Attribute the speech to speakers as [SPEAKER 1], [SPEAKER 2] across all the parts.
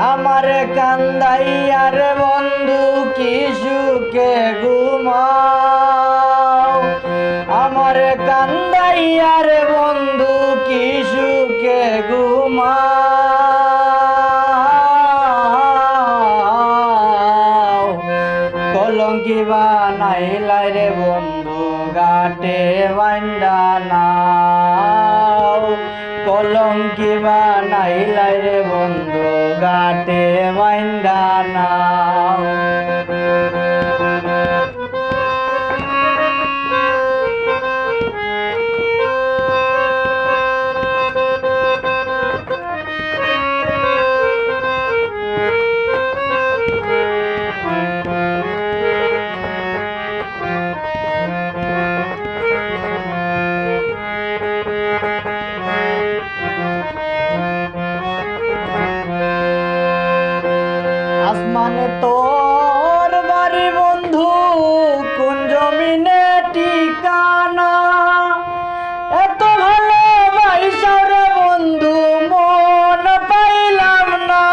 [SPEAKER 1] আমার কান্দাইয়ার বন্ধু কি সুখে ঘুমাও, আমার কান্দাইয়ার বন্ধু কি সুখে ঘুমাও। কলঙ্কি বানাইলাই রে বন্ধু গাটে বান্দা নাও, কলঙ্কি বানাইলাই রে বন্ধু গাটে বান্দা নাও। আসমানে তোর বাড়ি বন্ধু কোন জমিনে ঠিকানা, এত ভালোবাসা রে বন্ধু মন পাইলাম না।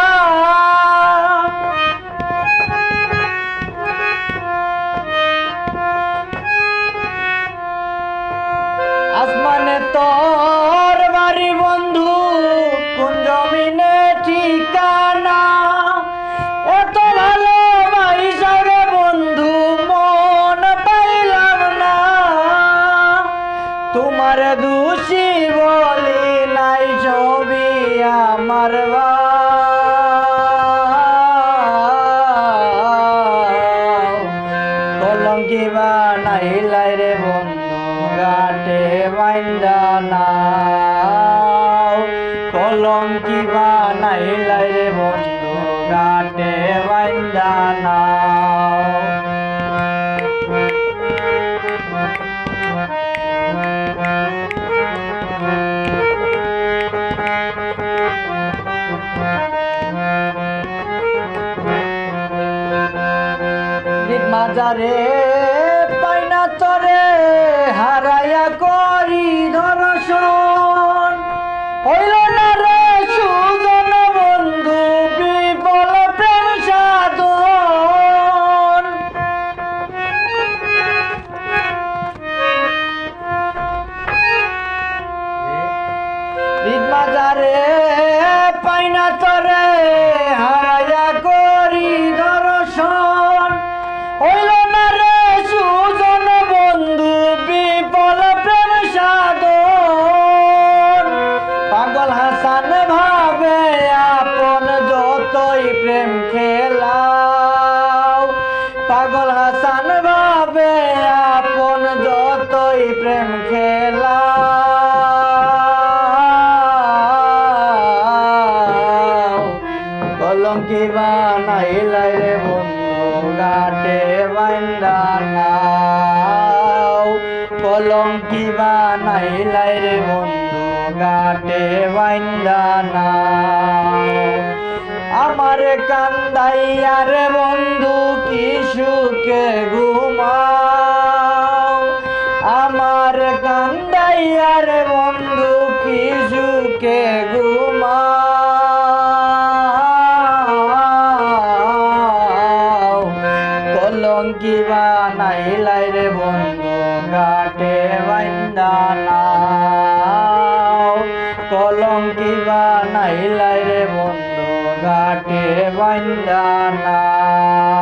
[SPEAKER 1] আসমানে তোর বাড়ি বন্ধু কোন জমিনে ঠিকানা, এত ভালোবাসা রে বন্ধু মন পাইলাম না। তোমার দোষী বলি নাই ছবি আমার কলঙ্কি বানাইলাই রে বন্ধু গাটে বান্দা নাও, কলঙ্কি বানাইলাই রে বন্ধু গাটে বান্দা নাও। মাজারে পাইনা তরে হারাইয়া করি দর্শন, হইল না রে সুজন বন্ধু বিফল প্রেম সাধন। মাজারে পাইনা তরে হারাইয়া করি দর্শন, হইল না রে সুজন বন্ধু বিফল প্রেম সাধন। পাগল হাসান ভাবে আপন যতই প্রেম খেলাও, পাগল হাসান ভাবে আপন যতই প্রেম খেলাও। কলঙ্কি বানাইলাই রে বন্ধু গাটে বান্দা নাও, কলঙ্কি বানাইলাই রে বন্ধু গাটে বান্দা নাও। আমার কান্দাইয়ার বন্ধু কি সুখে ঘুমাও, আমার কান্দাইয়ার বন্ধু কি সুখে ঘুমাও। কলঙ্কি বানাইলাই রে বন্ধু গাটে বান্দা নাও, কলঙ্কি বানাইলাই রে বন্ধু গাটে বান্দা নাও।